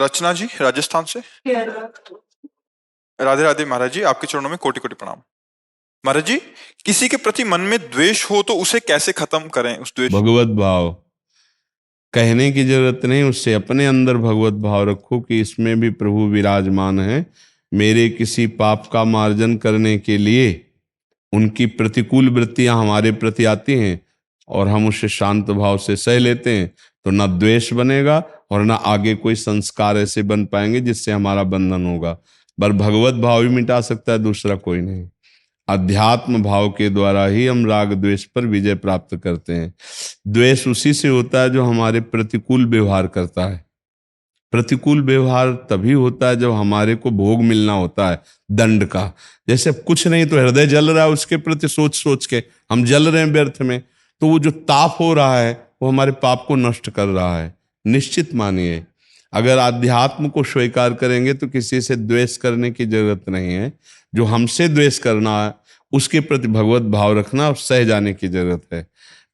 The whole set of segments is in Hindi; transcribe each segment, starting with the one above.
रचना जी राजस्थान से। राधे राधे महाराज जी, आपके चरणों में कोटि कोटि प्रणाम। महाराज जी, किसी के प्रति मन में द्वेष हो तो उसे कैसे खत्म करें? उस द्वेष भगवत भाव कहने की जरूरत नहीं, उससे अपने अंदर भगवत भाव रखो कि इसमें भी प्रभु विराजमान है। मेरे किसी पाप का मार्जन करने के लिए उनकी प्रतिकूल वृत्तियां हमारे प्रति आती हैं और हम उसे शांत भाव से सह लेते हैं, तो ना द्वेष बनेगा और ना आगे कोई संस्कार ऐसे बन पाएंगे जिससे हमारा बंधन होगा। पर भगवत भाव ही मिटा सकता है, दूसरा कोई नहीं। अध्यात्म भाव के द्वारा ही हम राग द्वेष पर विजय प्राप्त करते हैं। द्वेष उसी से होता है जो हमारे प्रतिकूल व्यवहार करता है। प्रतिकूल व्यवहार तभी होता है जब हमारे को भोग मिलना होता है दंड का। जैसे कुछ नहीं तो हृदय जल रहा है, उसके प्रति सोच सोच के हम जल रहे हैं व्यर्थ में, तो वो जो ताप हो रहा है वो हमारे पाप को नष्ट कर रहा है। निश्चित मानिए, अगर आध्यात्म को स्वीकार करेंगे तो किसी से द्वेष करने की जरूरत नहीं है। जो हमसे द्वेष करना है उसके प्रति भगवत भाव रखना और सह जाने की जरूरत है।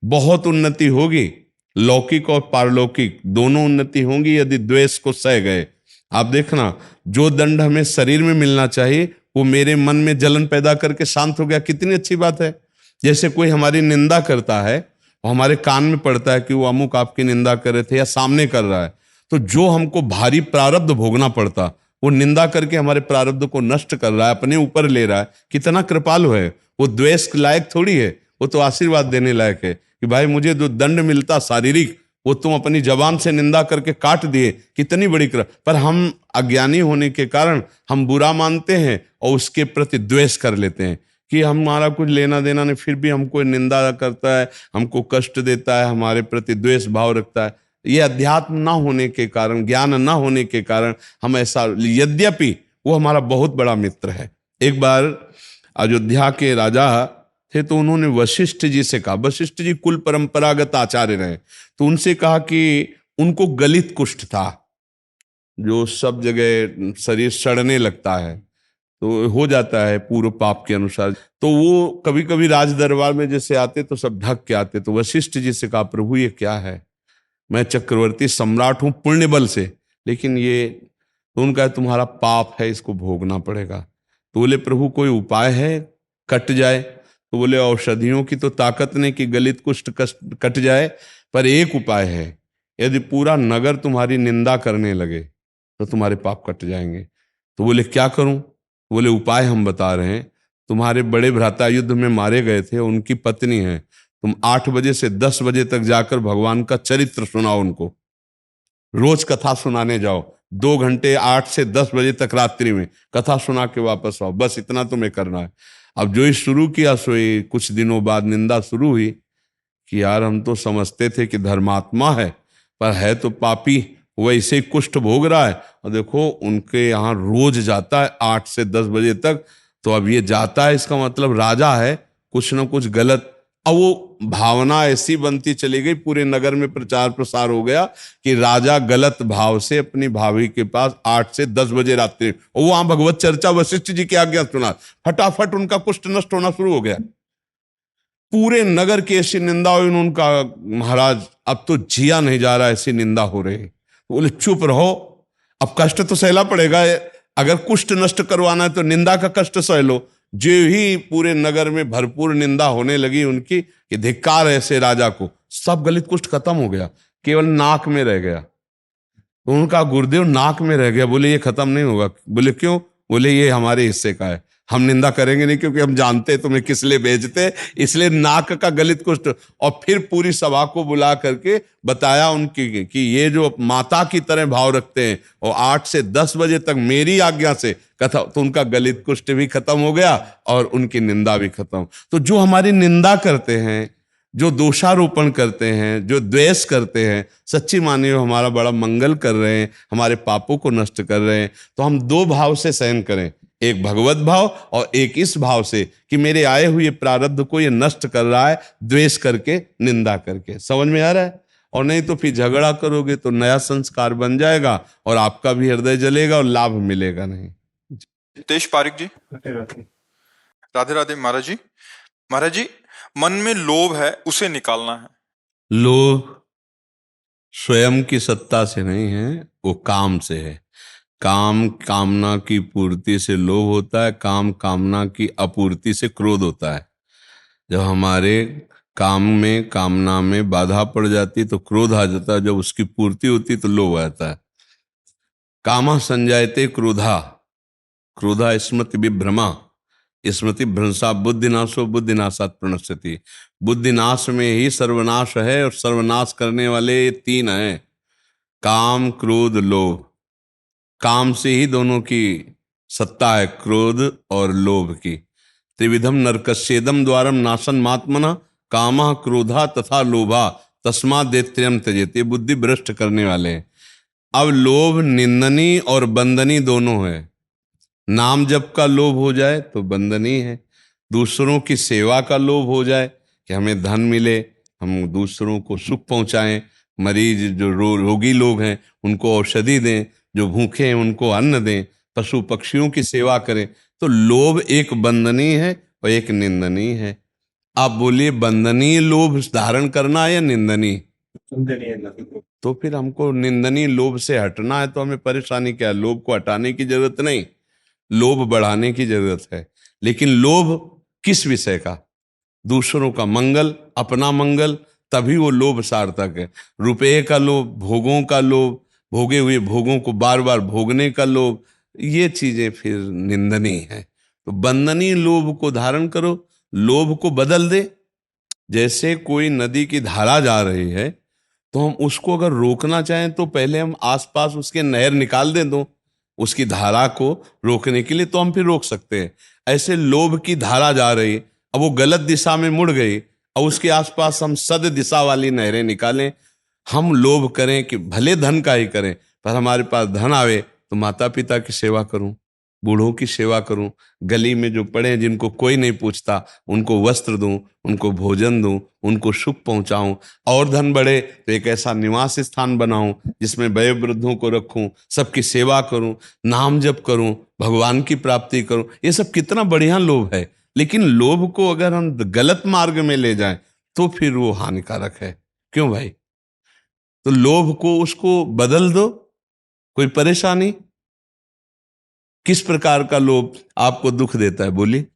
बहुत उन्नति होगी, लौकिक और पारलौकिक दोनों उन्नति होंगी यदि द्वेष को सह गए। आप देखना, जो दंड हमें शरीर में मिलना चाहिए वो मेरे मन में जलन पैदा करके शांत हो गया, कितनी अच्छी बात है। जैसे कोई हमारी निंदा करता है और हमारे कान में पड़ता है कि वो अमुक आपकी निंदा कर रहे थे या सामने कर रहा है, तो जो हमको भारी प्रारब्ध भोगना पड़ता वो निंदा करके हमारे प्रारब्ध को नष्ट कर रहा है, अपने ऊपर ले रहा है। कितना कृपालु है वो। द्वेष लायक थोड़ी है, वो तो आशीर्वाद देने लायक है कि भाई मुझे जो दंड मिलता शारीरिक, वो तुम अपनी जबान से निंदा करके काट दिए, कितनी बड़ी कृपा। पर हम अज्ञानी होने के कारण हम बुरा मानते हैं और उसके प्रति द्वेष कर लेते हैं कि हमारा कुछ लेना देना नहीं, फिर भी हमको निंदा करता है, हमको कष्ट देता है, हमारे प्रति द्वेष भाव रखता है। ये अध्यात्म ना होने के कारण, ज्ञान ना होने के कारण हम ऐसा, यद्यपि वो हमारा बहुत बड़ा मित्र है। एक बार अयोध्या के राजा थे तो उन्होंने वशिष्ठ जी से कहा, वशिष्ठ जी कुल परंपरागत आचार्य रहे, तो उनसे कहा कि उनको गलित कुष्ठ था, जो सब जगह शरीर सड़ने लगता है, तो हो जाता है पूर्व पाप के अनुसार। तो वो कभी कभी राज दरबार में जैसे आते तो सब ढक के आते। तो वशिष्ठ जी से कहा, प्रभु ये क्या है, मैं चक्रवर्ती सम्राट हूं पुण्य बल से, लेकिन ये, तो उनका तुम्हारा पाप है, इसको भोगना पड़ेगा। तो बोले प्रभु कोई उपाय है कट जाए? तो बोले औषधियों की तो ताकत नहीं कि गलित कुष्ठ कट जाए, पर एक उपाय है, यदि पूरा नगर तुम्हारी निंदा करने लगे तो तुम्हारे पाप कट जाएंगे। तो बोले क्या करूं? बोले उपाय हम बता रहे हैं, तुम्हारे बड़े भ्राता युद्ध में मारे गए थे, उनकी पत्नी है, तुम 8 बजे से 10 बजे तक जाकर भगवान का चरित्र सुनाओ उनको, रोज कथा सुनाने जाओ, 2 घंटे 8 से 10 बजे तक रात्रि में कथा सुना के वापस आओ, बस इतना तुम्हें करना है। अब जो ही शुरू किया सोई, कुछ दिनों बाद निंदा शुरू हुई कि यार हम तो समझते थे कि धर्मात्मा है, पर है तो पापी, वैसे ही कुष्ठ भोग रहा है। और देखो उनके यहाँ रोज जाता है 8 से 10 बजे तक, तो अब ये जाता है इसका मतलब राजा है, कुछ ना कुछ गलत। अब वो भावना ऐसी बनती चली गई, पूरे नगर में प्रचार प्रसार हो गया कि राजा गलत भाव से अपनी भाभी के पास 8 से 10 बजे रात्रि, और वहां भगवत चर्चा वशिष्ठ जी की आज्ञा सुना, फटाफट उनका कुष्ठ नष्ट होना शुरू हो गया। पूरे नगर की ऐसी निंदा हुई, उनका महाराज अब तो जिया नहीं जा रहा, ऐसी निंदा हो रही। बोले चुप रहो, अब कष्ट तो सहला पड़ेगा, अगर कुष्ठ नष्ट करवाना है तो निंदा का कष्ट सह लो। जो ही पूरे नगर में भरपूर निंदा होने लगी उनकी कि धिक्कार ऐसे राजा को, सब गलित कुष्ठ खत्म हो गया, केवल नाक में रह गया। तो उनका गुरुदेव नाक में रह गया। बोले ये खत्म नहीं होगा। बोले क्यों? बोले ये हमारे हिस्से का है, हम निंदा करेंगे नहीं, क्योंकि हम जानते तुम्हें किस लिए भेजते, इसलिए नाक का गलित कुष्ठ। और फिर पूरी सभा को बुला करके बताया उनकी कि ये जो माता की तरह भाव रखते हैं और 8 से 10 बजे तक मेरी आज्ञा से कथा, तो उनका गलित कुष्ठ भी खत्म हो गया और उनकी निंदा भी खत्म। तो जो हमारी निंदा करते हैं, जो दोषारोपण करते हैं, जो द्वेष करते हैं, सच्ची मानिए हमारा बड़ा मंगल कर रहे हैं, हमारे पापों को नष्ट कर रहे हैं। तो हम 2 भाव से सहन करें, एक भगवत भाव और एक इस भाव से कि मेरे आए हुए प्रारब्ध को ये नष्ट कर रहा है, द्वेष करके, निंदा करके। समझ में आ रहा है? और नहीं तो फिर झगड़ा करोगे तो नया संस्कार बन जाएगा और आपका भी हृदय जलेगा और लाभ मिलेगा नहीं। तेज पारिक जी। राधे राधे महाराज जी। महाराज जी, मन में लोभ है, उसे निकालना है। लोभ स्वयं की सत्ता से नहीं है, वो काम से है। काम कामना की पूर्ति से लोभ होता है, काम कामना की अपूर्ति से क्रोध होता है। जब हमारे काम में कामना में बाधा पड़ जाती तो क्रोध आ जाता है, जब उसकी पूर्ति होती तो लोभ आता है। कामा संजायते क्रोधा, क्रोधा स्मृति विभ्रमा, स्मृति भ्रंशा बुद्धिनाशो बुद्धिनाशात् प्रणश्यति। बुद्धिनाश में ही सर्वनाश है, और सर्वनाश करने वाले ये तीन हैं, काम क्रोध लोभ। काम से ही दोनों की सत्ता है, क्रोध और लोभ की। त्रिविधम नरकस्येदम द्वारम नाशन मात्मना कामा क्रोधा तथा लोभा तस्मात् दैत्यम त्यजेत। ये बुद्धि भ्रष्ट करने वाले हैं। अब लोभ निंदनीय और बंदनीय दोनों है। नाम जप का लोभ हो जाए तो बंदनीय है। दूसरों की सेवा का लोभ हो जाए कि हमें धन मिले, हम दूसरों को सुख पहुंचाएं, मरीज जो रोगी लोग हैं उनको औषधि दें, जो भूखे हैं उनको अन्न दें, पशु पक्षियों की सेवा करें, तो लोभ एक बंदनीय है और एक निंदनीय है। आप बोलिए बंदनीय लोभ धारण करना है या निंदनीय? तो फिर हमको निंदनीय लोभ से हटना है, तो हमें परेशानी क्या है? लोभ को हटाने की जरूरत नहीं, लोभ बढ़ाने की जरूरत है। लेकिन लोभ किस विषय का? दूसरों का मंगल, अपना मंगल, तभी वो लोभ सार्थक है। रुपये का लोभ, भोगों का लोभ, भोगे हुए भोगों को बार बार भोगने का लोभ, ये चीजें फिर निंदनीय है। तो बंदनीय लोभ को धारण करो, लोभ को बदल दे। जैसे कोई नदी की धारा जा रही है, तो हम उसको अगर रोकना चाहें तो पहले हम आसपास उसके नहर निकाल दें दो उसकी धारा को रोकने के लिए, तो हम फिर रोक सकते हैं। ऐसे लोभ की धारा जा रही, अब वो गलत दिशा में मुड़ गई, और उसके आसपास हम सद दिशा वाली नहरें निकालें। हम लोभ करें कि भले धन का ही करें, पर हमारे पास धन आवे तो माता पिता की सेवा करूं, बूढ़ों की सेवा करूं, गली में जो पड़े हैं जिनको कोई नहीं पूछता उनको वस्त्र दूं, उनको भोजन दूं, उनको सुख पहुंचाऊं। और धन बढ़े तो एक ऐसा निवास स्थान बनाऊं जिसमें वयोवृद्धों को रखूं, सबकी सेवा करूं, नाम जप करूं, भगवान की प्राप्ति करूं। ये सब कितना बढ़िया लोभ है। लेकिन लोभ को अगर हम गलत मार्ग में ले जाएं तो फिर वो हानिकारक है। क्यों भाई? तो लोभ को उसको बदल दो, कोई परेशानी। किस प्रकार का लोभ आपको दुख देता है, बोलिए?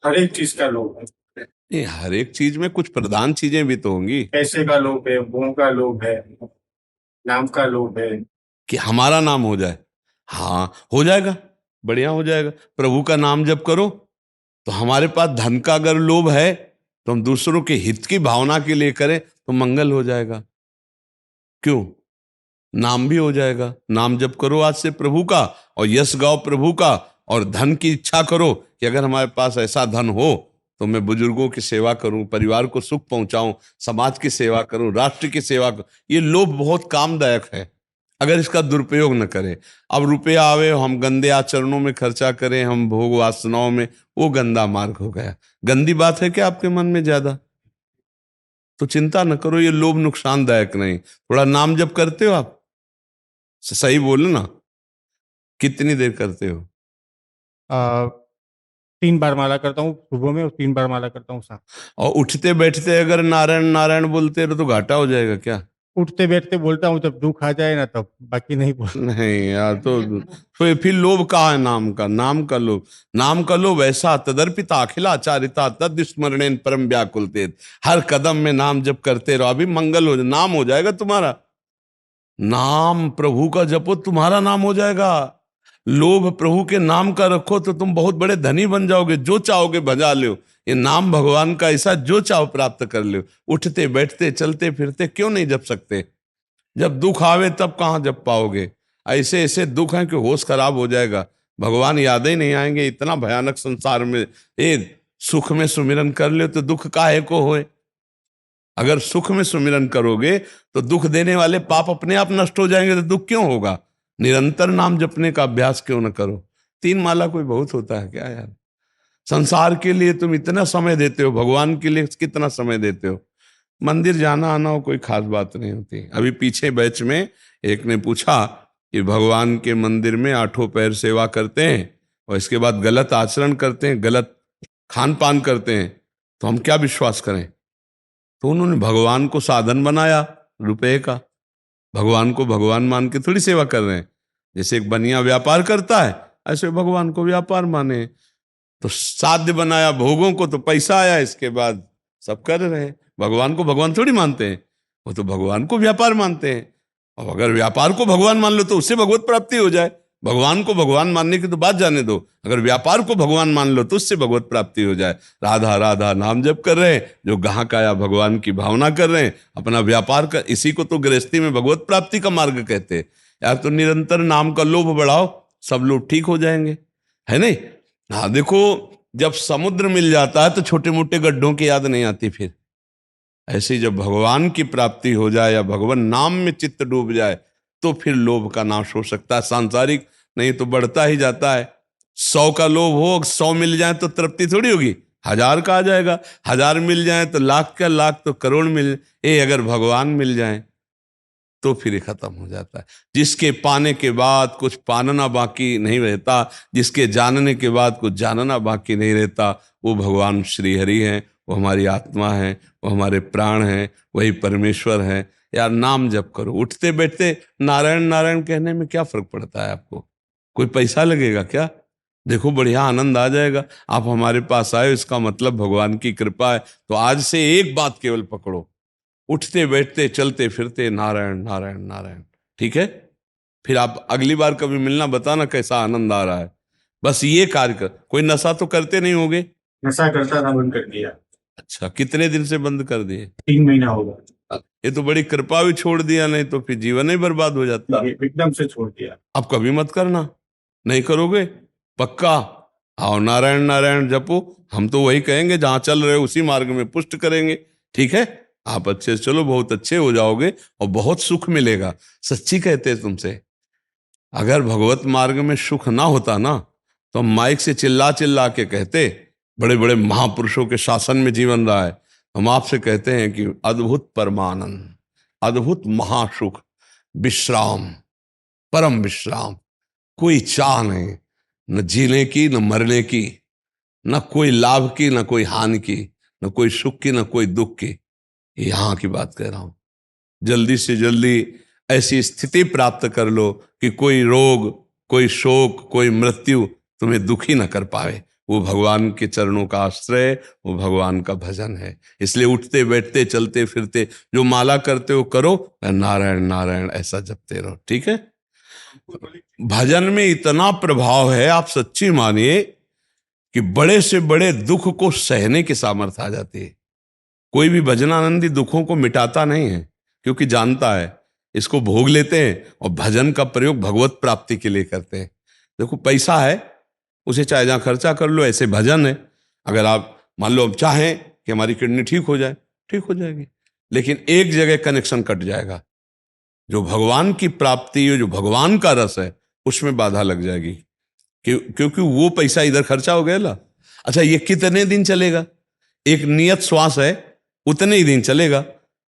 हर एक चीज का लोभ है। नहीं, हर एक चीज में कुछ प्रधान चीजें भी तो होंगी। पैसे का लोभ है, भोग का लोभ है, नाम का लोभ है। कि हमारा नाम हो जाए, हाँ हो जाएगा, बढ़िया हो जाएगा। प्रभु का नाम जप करो, तो हमारे पास धन का अगर लोभ है तो हम दूसरों के हित की भावना के लिए करें तो मंगल हो जाएगा। क्यों? नाम भी हो जाएगा। नाम जप करो आज से प्रभु का, और यश गाओ प्रभु का, और धन की इच्छा करो कि अगर हमारे पास ऐसा धन हो तो मैं बुजुर्गों की सेवा करूं, परिवार को सुख पहुंचाऊं, समाज की सेवा करूं, राष्ट्र की सेवा करूं। ये लोभ बहुत कामदायक है अगर इसका दुरुपयोग न करें। अब रुपया आवे, हम गंदे आचरणों में खर्चा करें, हम भोग वासनाओं में, वो गंदा मार्ग हो गया। गंदी बात है क्या आपके मन में ज्यादा? तो चिंता न करो, ये लोभ नुकसानदायक नहीं। थोड़ा नाम जप करते हो आप? सही बोलो ना, कितनी देर करते हो? 3 बार माला करता हूँ सुबह में और 3 बार माला करता हूँ शाम। और उठते बैठते अगर नारायण नारायण बोलते रहो तो घाटा हो जाएगा क्या? उठते बैठते बोलता हूँ, जब दुख आ जाए ना तब, बाकी नहीं बोल। नहीं यार, तो फिर लोभ कहाँ है? नाम का, नाम का लोभ। नाम का लोभ ऐसा, तदर्पिता अखिलाचारिता तद स्मरणेन परम व्याकुलते। हर कदम में नाम जप करते रहो, अभी मंगल हो जाए, नाम हो जाएगा तुम्हारा। नाम प्रभु का जपो, तुम्हारा नाम हो जाएगा। लोभ प्रभु के नाम का रखो तो तुम बहुत बड़े धनी बन जाओगे, जो चाहोगे भजा लो। ये नाम भगवान का ऐसा, जो चाहो प्राप्त कर लो। उठते बैठते चलते फिरते क्यों नहीं जप सकते? जब दुख आवे तब कहाँ जप पाओगे? ऐसे ऐसे दुख हैं कि होश खराब हो जाएगा, भगवान याद ही नहीं आएंगे। इतना भयानक संसार में, सुख में सुमिरन कर ले तो दुख काहे को होए? अगर सुख में सुमिरन करोगे तो दुख देने वाले पाप अपने आप नष्ट हो जाएंगे, तो दुख क्यों होगा? निरंतर नाम जपने का अभ्यास क्यों न करो? 3 माला कोई बहुत होता है क्या यार? संसार के लिए तुम इतना समय देते हो, भगवान के लिए कितना समय देते हो? मंदिर जाना आना हो कोई खास बात नहीं होती। अभी पीछे बैच में एक ने पूछा कि भगवान के मंदिर में 8 पैर सेवा करते हैं और इसके बाद गलत आचरण करते हैं, गलत खान पान करते हैं, तो हम क्या विश्वास करें? तो उन्होंने भगवान को साधन बनाया रुपए का। भगवान को भगवान मान के थोड़ी सेवा कर रहे हैं। जैसे एक बनिया व्यापार करता है, ऐसे भगवान को व्यापार माने। तो साध्य बनाया भोगों को, तो पैसा आया, इसके बाद सब कर रहे हैं। भगवान को भगवान थोड़ी मानते हैं, वो तो भगवान को व्यापार मानते हैं। और अगर व्यापार को भगवान मान लो तो उससे भगवत प्राप्ति हो जाए। भगवान को भगवान मानने की तो बात जाने दो, अगर व्यापार को भगवान मान लो तो उससे भगवत प्राप्ति हो जाए। राधा राधा नाम जप कर रहे हैं, जो गाहक आया भगवान की भावना कर रहे हैं, अपना व्यापार कर, इसी को तो गृहस्थी में भगवत प्राप्ति का मार्ग कहते हैं। यार तो निरंतर नाम का लोभ बढ़ाओ, सब लोग ठीक हो जाएंगे, है नहीं? हाँ देखो, जब समुद्र मिल जाता है तो छोटे मोटे गड्ढों की याद नहीं आती। फिर ऐसे जब भगवान की प्राप्ति हो जाए या भगवान नाम में चित्त डूब जाए तो फिर लोभ का नाश हो सकता है। सांसारिक नहीं तो बढ़ता ही जाता है। 100 का लोभ हो, 100 मिल जाए तो तृप्ति थोड़ी होगी, 1000 का आ जाएगा। 1000 मिल जाए तो लाख का, लाख तो करोड़ मिल, अगर भगवान मिल जाए तो फिर ये खत्म हो जाता है। जिसके पाने के बाद कुछ पानना बाकी नहीं रहता, जिसके जानने के बाद कुछ जानना बाकी नहीं रहता, वो भगवान श्री हरि हैं, वो हमारी आत्मा है, वो हमारे प्राण हैं, वही परमेश्वर हैं। यार नाम जप करो, उठते बैठते नारायण नारायण कहने में क्या फर्क पड़ता है आपको? कोई पैसा लगेगा क्या? देखो बढ़िया आनंद आ जाएगा। आप हमारे पास आए, इसका मतलब भगवान की कृपा है। तो आज से एक बात केवल पकड़ो, उठते बैठते चलते फिरते नारायण नारायण नारायण, ठीक है? फिर आप अगली बार कभी मिलना, बताना कैसा आनंद आ रहा है। बस ये कार्य कर। कोई नशा तो करते नहीं होगे? नशा करता था, बंद कर दिया। अच्छा, कितने दिन से बंद कर दिए? 3 महीना होगा। ये तो बड़ी कृपा भी, छोड़ दिया, नहीं तो फिर जीवन ही बर्बाद हो जाता। एकदम से छोड़ दिया। अब कभी मत करना। नहीं करोगे पक्का? आओ नारायण नारायण जपो। हम तो वही कहेंगे, जहां चल रहे हो उसी मार्ग में पुष्ट करेंगे, ठीक है? आप अच्छे से चलो, बहुत अच्छे हो जाओगे और बहुत सुख मिलेगा। सच्ची कहते हैं तुमसे, अगर भगवत मार्ग में सुख ना होता ना तो हम माइक से चिल्ला चिल्ला के कहते, बड़े बड़े महापुरुषों के शासन में जीवन रहा है, हम आपसे कहते हैं कि अद्भुत परमानंद, अद्भुत महासुख, विश्राम, परम विश्राम, कोई चाह नहीं, न जीने की न मरने की, न कोई लाभ की न कोई हानि की, न कोई सुख की न कोई दुख की। यहां की बात कह रहा हूं। जल्दी से जल्दी ऐसी स्थिति प्राप्त कर लो कि कोई रोग, कोई शोक, कोई मृत्यु तुम्हें दुखी न कर पाए। वो भगवान के चरणों का आश्रय, वो भगवान का भजन है। इसलिए उठते बैठते चलते फिरते जो माला करते हो करो, नारायण नारायण ऐसा जपते रहो, ठीक है? भजन में इतना प्रभाव है, आप सच्ची मानिए कि बड़े से बड़े दुख को सहने की सामर्थ्य आ जाती है। कोई भी भजनानंदी दुखों को मिटाता नहीं है, क्योंकि जानता है इसको भोग लेते हैं और भजन का प्रयोग भगवत प्राप्ति के लिए करते हैं। देखो पैसा है, उसे चाहे जहां खर्चा कर लो, ऐसे भजन है। अगर आप मान लो चाहें कि हमारी किडनी ठीक हो जाए, ठीक हो जाएगी, लेकिन एक जगह कनेक्शन कट जाएगा। जो भगवान की प्राप्ति, जो भगवान का रस है, उसमें बाधा लग जाएगी, क्योंकि वो पैसा इधर खर्चा हो गया ना। अच्छा, ये कितने दिन चलेगा? एक नियत श्वास है, उतने ही दिन चलेगा।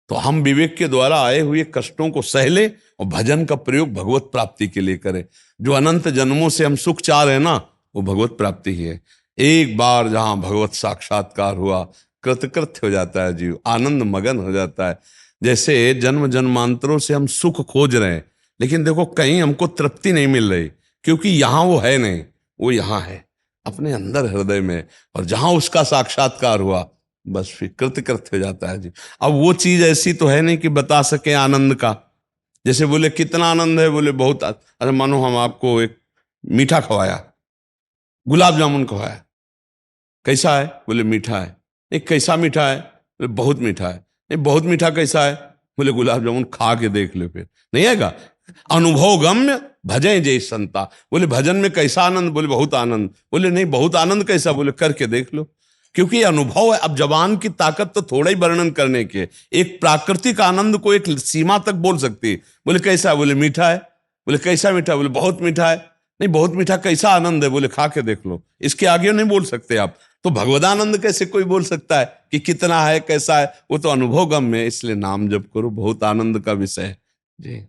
तो हम विवेक के द्वारा आए हुए कष्टों को सह ले और भजन का प्रयोग भगवत प्राप्ति के लिए करें। जो अनंत जन्मों से हम सुख चाह रहे हैं ना, वो भगवत प्राप्ति ही है। एक बार जहां भगवत साक्षात्कार हुआ, कृतकृत्य हो जाता है जीव, आनंद मगन हो जाता है। जैसे जन्म जन्मांतरों से हम सुख खोज रहे हैं, लेकिन देखो कहीं हमको तृप्ति नहीं मिल रही, क्योंकि यहां वो है नहीं, वो यहां है अपने अंदर हृदय में। और जहां उसका साक्षात्कार हुआ, बस फिर कृतकृत्य हो जाता है जी। अब वो चीज ऐसी तो है नहीं कि बता सके आनंद का। जैसे बोले कितना आनंद है, बोले बहुत। अरे मानो हम आपको एक मीठा खवाया, गुलाब जामुन खवाया, कैसा है? बोले मीठा है। नहीं कैसा मीठा है? बोले बहुत मीठा है। नहीं बहुत मीठा कैसा है? बोले गुलाब जामुन खा के देख ले, फिर नहीं आएगा। अनुभव गम्य भजन जय संता। बोले भजन में कैसा आनंद? बोले बहुत आनंद। बोले नहीं बहुत आनंद कैसा? बोले करके देख लो, क्योंकि ये अनुभव है। अब जबान की ताकत तो थोड़ा ही वर्णन करने के, एक प्राकृतिक आनंद को एक सीमा तक बोल सकती है। बोले कैसा? बोले मीठा है। बोले कैसा मीठा? बोले बहुत मीठा है। नहीं बहुत मीठा कैसा आनंद है? बोले खा के देख लो। इसके आगे नहीं बोल सकते आप। तो भगवदानंद कैसे कोई बोल सकता है कि कितना है कैसा है? वो तो अनुभव गम में। इसलिए नाम जप करो, बहुत आनंद का विषय है जी।